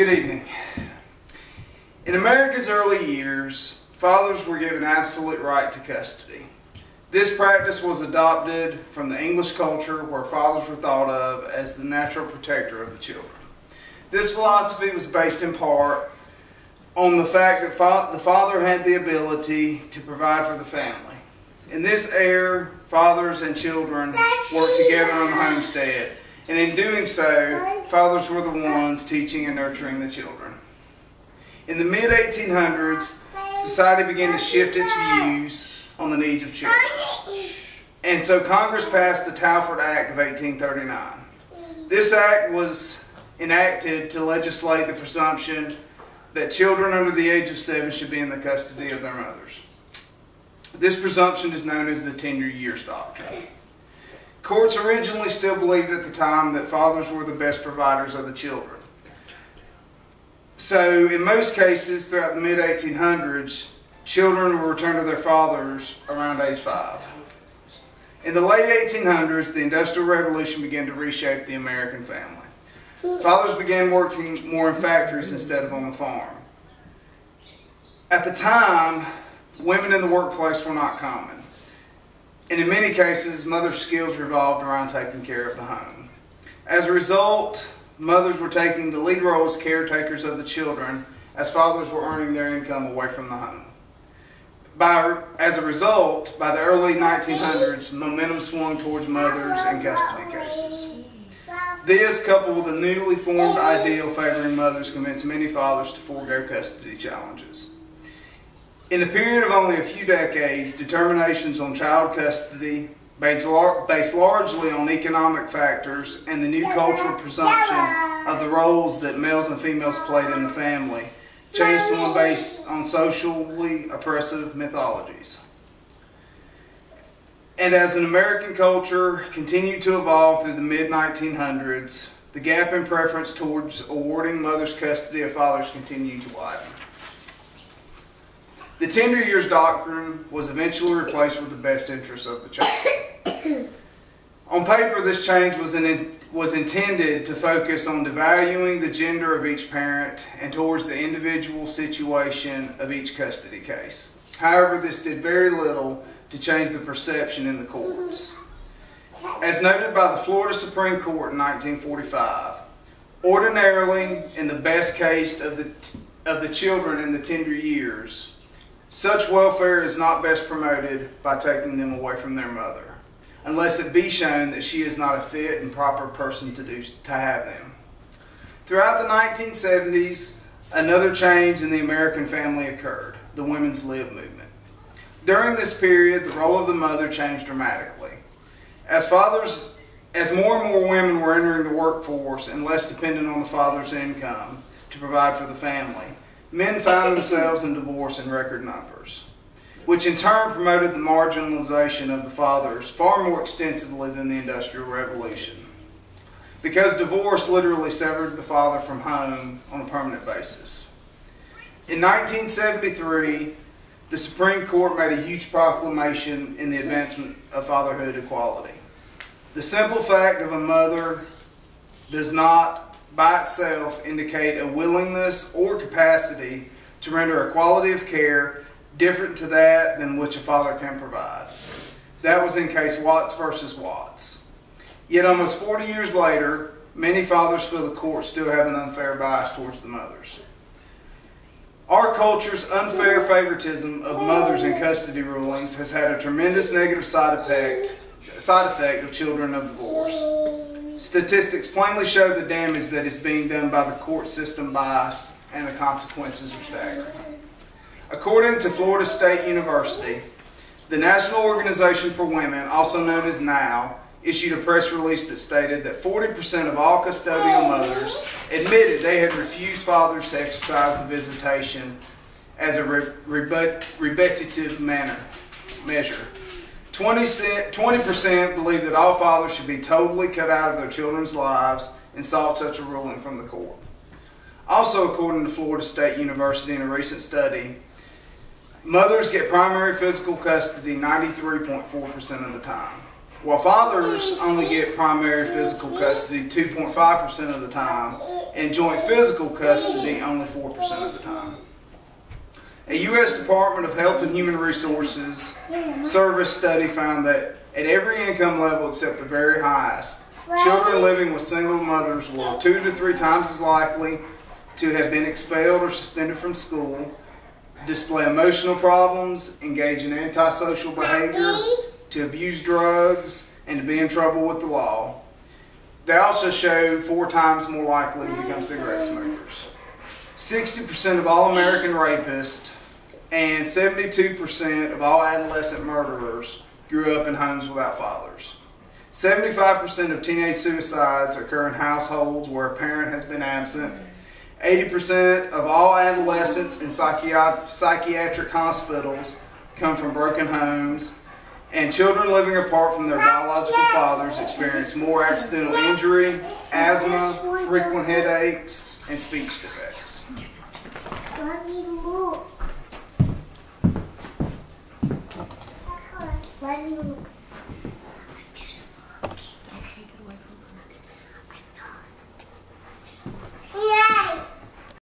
Good evening. In America's early years, fathers were given absolute right to custody. This practice was adopted from the English culture where fathers were thought of as the natural protector of the children. This philosophy was based in part on the fact that the father had the ability to provide for the family. In this era, fathers and children worked together on the homestead, and in doing so, fathers were the ones teaching and nurturing the children. In the mid-1800s, society began to shift its views on the needs of children. And so Congress passed the Talford Act of 1839. This act was enacted to legislate the presumption that children under the age of 7 should be in the custody of their mothers. This presumption is known as the tender years doctrine. Courts originally still believed at the time that fathers were the best providers of the children. So in most cases throughout the mid-1800s, children were returned to their fathers around age 5. In the late 1800s, the Industrial Revolution began to reshape the American family. Fathers began working more in factories instead of on the farm. At the time, women in the workplace were not common. And in many cases, mothers' skills revolved around taking care of the home. As a result, mothers were taking the lead role as caretakers of the children, as fathers were earning their income away from the home. As a result, by the early 1900s, momentum swung towards mothers in custody cases. This, coupled with a newly formed ideal favoring mothers, convinced many fathers to forego custody challenges. In a period of only a few decades, determinations on child custody, based largely on economic factors and the new cultural presumption of the roles that males and females played in the family, changed to one based on socially oppressive mythologies. And as an American culture continued to evolve through the mid-1900s, the gap in preference towards awarding mothers custody of fathers continued to widen. The tender years doctrine was eventually replaced with the best interests of the child. On paper, this change was intended to focus on devaluing the gender of each parent and towards the individual situation of each custody case. However, this did very little to change the perception in the courts. As noted by the Florida Supreme Court in 1945, ordinarily, in the best case of the children in the tender years, such welfare is not best promoted by taking them away from their mother, unless it be shown that she is not a fit and proper person to have them. Throughout the 1970s, another change in the American family occurred, the women's lib movement. During this period, the role of the mother changed dramatically. As more and more women were entering the workforce and less dependent on the father's income to provide for the family, men found themselves in divorce in record numbers, which in turn promoted the marginalization of the fathers far more extensively than the Industrial Revolution, because divorce literally severed the father from home on a permanent basis. In 1973, the Supreme Court made a huge proclamation in the advancement of fatherhood equality. The simple fact of a mother does not by itself indicate a willingness or capacity to render a quality of care different to that than which a father can provide. That was in case Watts versus Watts. Yet almost 40 years later, many fathers feel the courts still have an unfair bias towards the mothers. Our culture's unfair favoritism of mothers in custody rulings has had a tremendous negative side effect of children of divorce. Statistics plainly show the damage that is being done by the court system bias, and the consequences are staggering. According to Florida State University, the National Organization for Women, also known as NOW, issued a press release that stated that 40% of all custodial mothers admitted they had refused fathers to exercise the visitation as a repetitive measure. 20% believe that all fathers should be totally cut out of their children's lives and sought such a ruling from the court. Also, according to Florida State University in a recent study, mothers get primary physical custody 93.4% of the time, while fathers only get primary physical custody 2.5% of the time, and joint physical custody only 4% of the time. A U.S. Department of Health and Human Resources Service study found that at every income level except the very highest, children living with single mothers were 2 to 3 times as likely to have been expelled or suspended from school, display emotional problems, engage in antisocial behavior, to abuse drugs, and to be in trouble with the law. They also show 4 times more likely to become cigarette smokers. 60% of all American rapists and 72% of all adolescent murderers grew up in homes without fathers. 75% of teenage suicides occur in households where a parent has been absent. 80% of all adolescents in psychiatric hospitals come from broken homes. And children living apart from their biological fathers experience more accidental injury, asthma, frequent headaches, and speech defects. Let me look. Let me look.